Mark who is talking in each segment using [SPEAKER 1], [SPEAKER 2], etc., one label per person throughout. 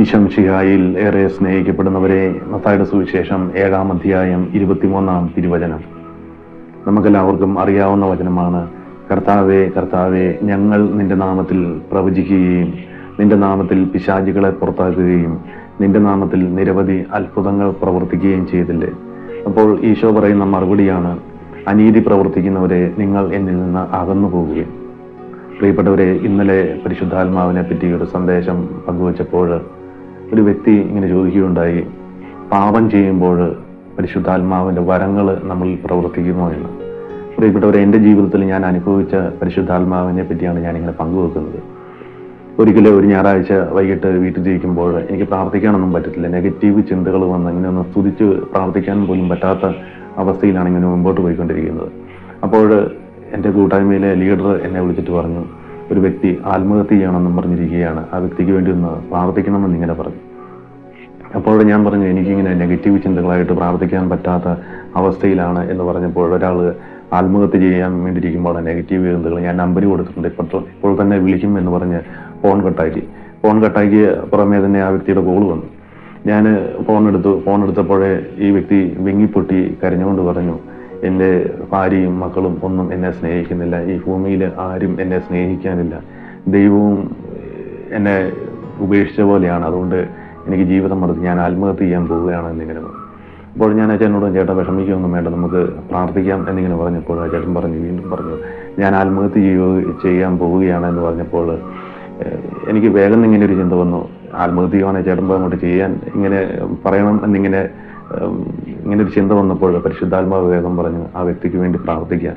[SPEAKER 1] ഈശംശിഹായിൽ ഏറെ സ്നേഹിക്കപ്പെടുന്നവരെ, മത്തായിയുടെ സുവിശേഷം 7-ാം അധ്യായം 23-ാം തിരുവചനം നമുക്കെല്ലാവർക്കും അറിയാവുന്ന വചനമാണ്. കർത്താവേ, കർത്താവേ, ഞങ്ങൾ നിന്റെ നാമത്തിൽ പ്രവചിക്കുകയും നിന്റെ നാമത്തിൽ പിശാചുകളെ പുറത്താക്കുകയും നിന്റെ നാമത്തിൽ നിരവധി അത്ഭുതങ്ങൾ പ്രവർത്തിക്കുകയും ചെയ്തില്ലേ? അപ്പോൾ ഈശോ പറയുന്ന മറുപടിയാണ്, അനീതി പ്രവർത്തിക്കുന്നവരെ, നിങ്ങൾ എന്നിൽ നിന്ന് അകന്നു പോകുകയും. പ്രിയപ്പെട്ടവരെ, ഇന്നലെ പരിശുദ്ധാത്മാവിനെ പറ്റി ഒരു സന്ദേശം പങ്കുവച്ചപ്പോൾ ഒരു വ്യക്തി ഇങ്ങനെ ചോദിക്കുകയുണ്ടായി, പാപം ചെയ്യുമ്പോൾ പരിശുദ്ധാത്മാവിൻ്റെ വരങ്ങൾ നമ്മളിൽ പ്രവർത്തിക്കുമോ എന്ന്. പ്രിയപ്പെട്ടവരെ, എൻ്റെ ജീവിതത്തിൽ ഞാൻ അനുഭവിച്ച പരിശുദ്ധാത്മാവിനെ പറ്റിയാണ് ഞാനിങ്ങനെ പങ്കുവെക്കുന്നത്. ഒരിക്കലും ഒരു ഞായറാഴ്ച വൈകിട്ട് വീട്ടിലിരിക്കുമ്പോൾ എനിക്ക് പ്രാർത്ഥിക്കാനൊന്നും പറ്റത്തില്ല. നെഗറ്റീവ് ചിന്തകൾ വന്ന് ഇങ്ങനെ ഒന്ന് സ്തുതിച്ച് പ്രാർത്ഥിക്കാൻ പോലും പറ്റാത്ത അവസ്ഥയിലാണ് ഇങ്ങനെ മുമ്പോട്ട് പോയിക്കൊണ്ടിരിക്കുന്നത്. അപ്പോൾ എൻ്റെ കൂട്ടായ്മയിലെ ലീഡർ എന്നെ വിളിച്ചിട്ട് പറഞ്ഞു, ഒരു വ്യക്തി ആത്മഹത്യ ചെയ്യണമെന്നും പറഞ്ഞിരിക്കുകയാണ്, ആ വ്യക്തിക്ക് വേണ്ടി ഒന്ന് പ്രാർത്ഥിക്കണമെന്ന് ഇങ്ങനെ പറഞ്ഞു. അപ്പോൾ ഞാൻ പറഞ്ഞു, എനിക്കിങ്ങനെ നെഗറ്റീവ് ചിന്തകളായിട്ട് പ്രാർത്ഥിക്കാൻ പറ്റാത്ത അവസ്ഥയിലാണ് എന്ന് പറഞ്ഞപ്പോൾ ഒരാൾ ആത്മഹത്യ ചെയ്യാൻ വേണ്ടിയിരിക്കുമ്പോൾ നെഗറ്റീവ് ചിന്തകൾ ഞാൻ നമ്പർ കൊടുത്തിട്ടുണ്ട്, ഇപ്പോൾ തന്നെ വിളിക്കും എന്ന് പറഞ്ഞ് ഫോൺ കട്ടാക്കി പുറമേ തന്നെ ആ വ്യക്തിയുടെ കോൾ വന്നു. ഞാൻ ഫോൺ എടുത്തപ്പോഴേ ഈ വ്യക്തി വെങ്ങിപ്പൊട്ടി കരഞ്ഞുകൊണ്ട് പറഞ്ഞു, എൻ്റെ ഭാര്യയും മക്കളും ഒന്നും എന്നെ സ്നേഹിക്കുന്നില്ല, ഈ ഭൂമിയിൽ ആരും എന്നെ സ്നേഹിക്കാനില്ല, ദൈവവും എന്നെ ഉപേക്ഷിച്ച പോലെയാണ്, അതുകൊണ്ട് എനിക്ക് ജീവിതം മടുത്ത് ഞാൻ ആത്മഹത്യ ചെയ്യാൻ പോവുകയാണ് എന്നിങ്ങനെ പറഞ്ഞു. അപ്പോൾ ഞാൻ ചേട്ടനോട്, ചേട്ടാ വിഷമിക്കൊന്നും വേണ്ട, നമുക്ക് പ്രാർത്ഥിക്കാം എന്നിങ്ങനെ പറഞ്ഞപ്പോൾ ചേട്ടൻ വീണ്ടും പറഞ്ഞു, ഞാൻ ആത്മഹത്യ ചെയ്യാൻ പോവുകയാണ് എന്ന് പറഞ്ഞപ്പോൾ എനിക്ക് വേഗം ഇങ്ങനെ ഒരു ചിന്ത വന്നു, ആത്മഹത്യ ചെയ്യുവാണെങ്കിൽ ചേട്ടൻ അങ്ങോട്ട് ചെയ്യാൻ ഇങ്ങനെ പറയണം എന്നിങ്ങനെ ഒരു ചിന്ത വന്നപ്പോൾ പരിശുദ്ധാത്മാവ് വേഗം പറഞ്ഞു, ആ വ്യക്തിക്ക് വേണ്ടി പ്രാർത്ഥിക്കാം.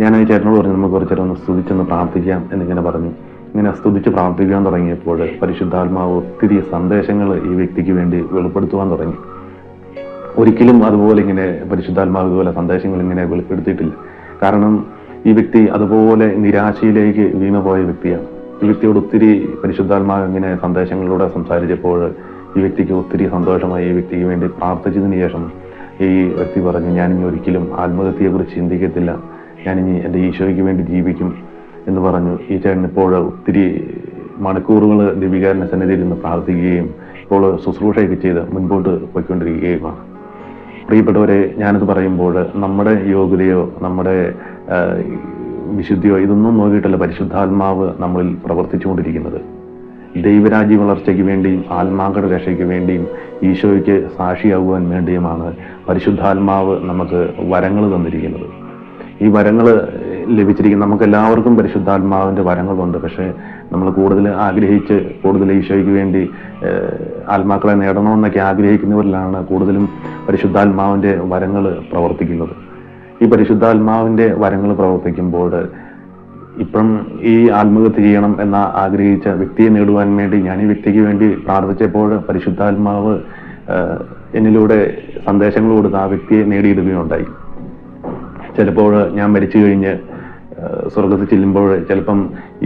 [SPEAKER 1] ഞാൻ ആ ചേട്ടനോട് പറഞ്ഞു, നമുക്ക് കുറച്ചേരം ഒന്ന് സ്തുതിച്ചൊന്ന് പ്രാർത്ഥിക്കാം എന്നിങ്ങനെ പറഞ്ഞു. ഇങ്ങനെ സ്തുതിച്ച് പ്രാർത്ഥിക്കാൻ തുടങ്ങിയപ്പോൾ പരിശുദ്ധാത്മാവ് ഒത്തിരി സന്ദേശങ്ങൾ ഈ വ്യക്തിക്ക് വേണ്ടി വെളിപ്പെടുത്തുവാൻ തുടങ്ങി. ഒരിക്കലും അതുപോലെ ഇങ്ങനെ പരിശുദ്ധാത്മാവ് ഇതുപോലെ സന്ദേശങ്ങൾ ഇങ്ങനെ വെളിപ്പെടുത്തിയിട്ടില്ല. കാരണം ഈ വ്യക്തി അതുപോലെ നിരാശയിലേക്ക് വീണുപോയ വ്യക്തിയാണ്. ഈ വ്യക്തിയോട് ഒത്തിരി പരിശുദ്ധാത്മാവ് ഇങ്ങനെ സന്ദേശങ്ങളിലൂടെ സംസാരിച്ചപ്പോൾ ഈ വ്യക്തിക്ക് ഒത്തിരി സന്തോഷമായി. ഈ വ്യക്തിക്ക് വേണ്ടി പ്രാർത്ഥിച്ചതിന് ശേഷം ഈ വ്യക്തി പറഞ്ഞു, ഞാനിനി ഒരിക്കലും ആത്മഹത്യയെക്കുറിച്ച് ചിന്തിക്കത്തില്ല, ഞാനിനി എൻ്റെ ഈശോയ്ക്ക് വേണ്ടി ജീവിക്കും എന്ന് പറഞ്ഞു. ഈ ചേട്ടൻ ഇപ്പോൾ ഒത്തിരി മണിക്കൂറുകൾ ദിവികാരൻ്റെ സന്നിധിയിൽ നിന്ന് പ്രാർത്ഥിക്കുകയും ഇപ്പോൾ ശുശ്രൂഷയൊക്കെ ചെയ്ത് മുൻപോട്ട് പോയിക്കൊണ്ടിരിക്കുകയുമാണ്. പ്രിയപ്പെട്ടവരെ, ഞാനത് പറയുമ്പോൾ നമ്മുടെ യോഗ്യതയോ നമ്മുടെ വിശുദ്ധിയോ ഇതൊന്നും നോക്കിയിട്ടല്ല പരിശുദ്ധാത്മാവ് നമ്മളിൽ പ്രവർത്തിച്ചുകൊണ്ടിരിക്കുന്നത്. ദൈവരാജ്യ വളർച്ചയ്ക്ക് വേണ്ടിയും ആത്മാക്കളുടെ രക്ഷയ്ക്ക് വേണ്ടിയും ഈശോയ്ക്ക് സാക്ഷിയാകുവാൻ വേണ്ടിയുമാണ് പരിശുദ്ധാത്മാവ് നമുക്ക് വരങ്ങൾ തന്നിരിക്കുന്നത്. ഈ വരങ്ങൾ ലഭിച്ചിരിക്കുന്ന നമുക്ക് എല്ലാവർക്കും പരിശുദ്ധാത്മാവിൻ്റെ വരങ്ങളുണ്ട്. പക്ഷേ നമ്മൾ കൂടുതൽ ഈശോയ്ക്ക് വേണ്ടി ആത്മാക്കളെ നേടണമെന്നൊക്കെ ആഗ്രഹിക്കുന്നവരിലാണ് കൂടുതലും പരിശുദ്ധാത്മാവിൻ്റെ വരങ്ങൾ പ്രവർത്തിക്കുന്നത്. ഈ പരിശുദ്ധാത്മാവിൻ്റെ വരങ്ങൾ പ്രവർത്തിക്കുമ്പോൾ ഇപ്പം ഈ ആത്മഹത്യ ചെയ്യണം എന്ന ആഗ്രഹിച്ച വ്യക്തിയെ നേടുവാൻ വേണ്ടി ഞാൻ ഈ വ്യക്തിക്ക് വേണ്ടി പ്രാർത്ഥിച്ചപ്പോൾ പരിശുദ്ധാത്മാവ് എന്നിലൂടെ സന്ദേശങ്ങൾ കൊടുത്ത് ആ വ്യക്തിയെ നേടിയിടുകയുണ്ടായി. ചിലപ്പോൾ ഞാൻ മരിച്ചു കഴിഞ്ഞ് സ്വർഗത്തിൽ ചെല്ലുമ്പോൾ ചിലപ്പം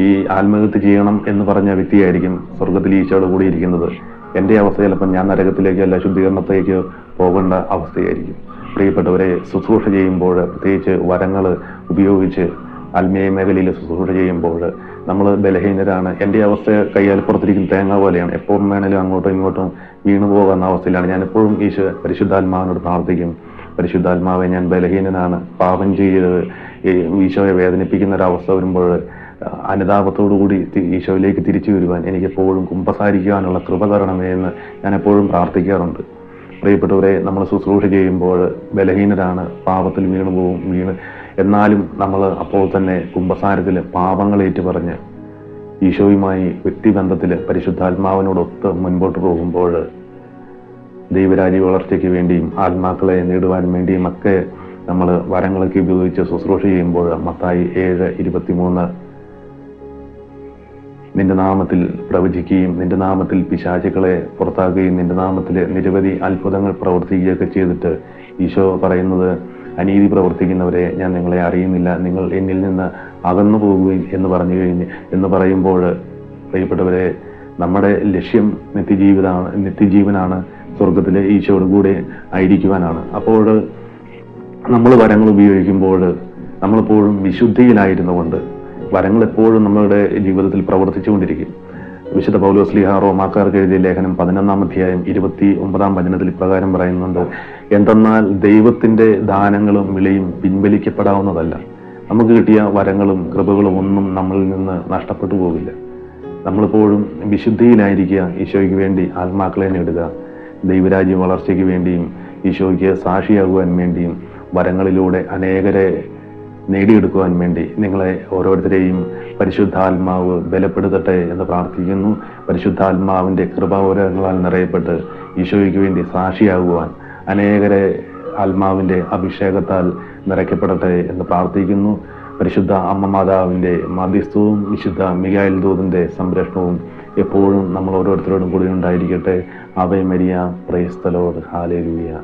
[SPEAKER 1] ഈ ആത്മഹത്യ ചെയ്യണം എന്ന് പറഞ്ഞ വ്യക്തിയായിരിക്കും സ്വർഗത്തിൽ ഈശോയുടെ കൂടി ഇരിക്കുന്നത്. എൻ്റെ അവസ്ഥ ചിലപ്പം ഞാൻ നരകത്തിലേക്കോ അല്ല ശുദ്ധീകരണത്തിലേക്കോ പോകേണ്ട അവസ്ഥയായിരിക്കും. പ്രിയപ്പെട്ടവരെ, ശുശ്രൂഷ ചെയ്യുമ്പോൾ പ്രത്യേകിച്ച് വരങ്ങൾ ഉപയോഗിച്ച് ആത്മീയ മേഖലയിൽ ശുശ്രൂഷ ചെയ്യുമ്പോൾ നമ്മൾ ബലഹീനരാണ്. എൻ്റെ അവസ്ഥ കയ്യാൽപ്പുറത്തിരിക്കുന്ന തേങ്ങ പോലെയാണ്, എപ്പോഴും വേണേലും അങ്ങോട്ടും ഇങ്ങോട്ടും വീണു പോകുന്ന അവസ്ഥയിലാണ്. ഞാൻ എപ്പോഴും പരിശുദ്ധാത്മാവിനോട് പ്രാർത്ഥിക്കും, പരിശുദ്ധാത്മാവെ, ഞാൻ ബലഹീനനാണ്, പാപം ചെയ്ത് ഈശോയെ വേദനിപ്പിക്കുന്ന ഒരവസ്ഥ വരുമ്പോൾ അനുതാപത്തോടുകൂടി ഈശോയിലേക്ക് തിരിച്ചു വരുവാൻ എനിക്കെപ്പോഴും കുമ്പസാരിക്കുവാനുള്ള കൃപ തരണമേ എന്ന് ഞാൻ എപ്പോഴും പ്രാർത്ഥിക്കാറുണ്ട്. പ്രിയപ്പെട്ടവരെ, നമ്മൾ ശുശ്രൂഷ ചെയ്യുമ്പോൾ ബലഹീനരാണ്, പാപത്തിൽ വീണ് എന്നാലും നമ്മൾ അപ്പോൾ തന്നെ കുമ്പസാരത്തിൽ പാപങ്ങൾ ഏറ്റുപറഞ്ഞ് ഈശോയുമായി വ്യക്തിബന്ധത്തിൽ പരിശുദ്ധാത്മാവിനോടൊത്ത് മുൻപോട്ട് പോകുമ്പോൾ ദൈവരാജ്യ വളർച്ചയ്ക്ക് വേണ്ടിയും ആത്മാക്കളെ നേടുവാൻ വേണ്ടിയും ഒക്കെ നമ്മൾ വരങ്ങളൊക്കെ ഉപയോഗിച്ച് ശുശ്രൂഷ ചെയ്യുമ്പോൾ മത്തായി 7:23 നിന്റെ നാമത്തിൽ പ്രവചിക്കുകയും നിന്റെ നാമത്തിൽ പിശാചുകളെ പുറത്താക്കുകയും നിന്റെ നാമത്തിൽ നിരവധി അത്ഭുതങ്ങൾ പ്രവർത്തിക്കുകയൊക്കെ ചെയ്തിട്ട് ഈശോ പറയുന്നത്, അനീതി പ്രവർത്തിക്കുന്നവരെ ഞാൻ നിങ്ങളെ അറിയുന്നില്ല, നിങ്ങൾ എന്നിൽ നിന്ന് അകന്നു പോകുകയും എന്ന് പറയുമ്പോൾ പ്രിയപ്പെട്ടവരെ, നമ്മുടെ ലക്ഷ്യം നിത്യജീവനാണ്, സ്വർഗത്തിലെ ഈശോയോട് കൂടെ ആയിരിക്കുവാനാണ്. അപ്പോൾ നമ്മൾ വരങ്ങൾ ഉപയോഗിക്കുമ്പോൾ നമ്മളെപ്പോഴും വിശുദ്ധിയിലായിരുന്നുകൊണ്ട് വരങ്ങൾ എപ്പോഴും നമ്മളുടെ ജീവിതത്തിൽ പ്രവർത്തിച്ചുകൊണ്ടിരിക്കും. വിശുദ്ധ പൗലോസ്ലീഹ റോമാക്കാർക്ക് എഴുതിയ ലേഖനം 11-ാം അധ്യായം 29-ാം വചനത്തിൽ ഇപ്രകാരം പറയുന്നുണ്ട്: എന്തെന്നാൽ ദൈവത്തിന്റെ ദാനങ്ങളും വിളിയും പിൻവലിക്കപ്പെടാവുന്നതല്ല. നമുക്ക് കിട്ടിയ വരങ്ങളും കൃപകളും ഒന്നും നമ്മളിൽ നിന്ന് നഷ്ടപ്പെട്ടു പോകില്ല. നമ്മളെപ്പോഴും വിശുദ്ധിയിലായിരിക്കുക, ഈശോയ്ക്ക് വേണ്ടി ആത്മാക്കളെ നേടുക, ദൈവരാജ്യ വളർച്ചയ്ക്ക് വേണ്ടിയും ഈശോയ്ക്ക് സാക്ഷിയാകുവാൻ വേണ്ടിയും വരങ്ങളിലൂടെ അനേകരെ നേടിയെടുക്കുവാൻ വേണ്ടി നിങ്ങളെ ഓരോരുത്തരെയും പരിശുദ്ധാത്മാവ് ബലപ്പെടുത്തട്ടെ എന്ന് പ്രാർത്ഥിക്കുന്നു. പരിശുദ്ധാത്മാവിൻ്റെ കൃപാവരങ്ങളാൽ നിറയപ്പെട്ട് ഈശോയ്ക്ക് വേണ്ടി സാക്ഷിയാകുവാൻ അനേകരെ ആത്മാവിൻ്റെ അഭിഷേകത്താൽ നിറയ്ക്കപ്പെടട്ടെ എന്ന് പ്രാർത്ഥിക്കുന്നു. പരിശുദ്ധ അമ്മ മാതാവിൻ്റെ മധ്യസ്ഥവും വിശുദ്ധ മിഖായേൽ ദൂതൻ്റെ സംരക്ഷണവും എപ്പോഴും നമ്മൾ ഓരോരുത്തരോടും കൂടി ഉണ്ടായിരിക്കട്ടെ. Ave Maria, praise the Lord, hallelujah.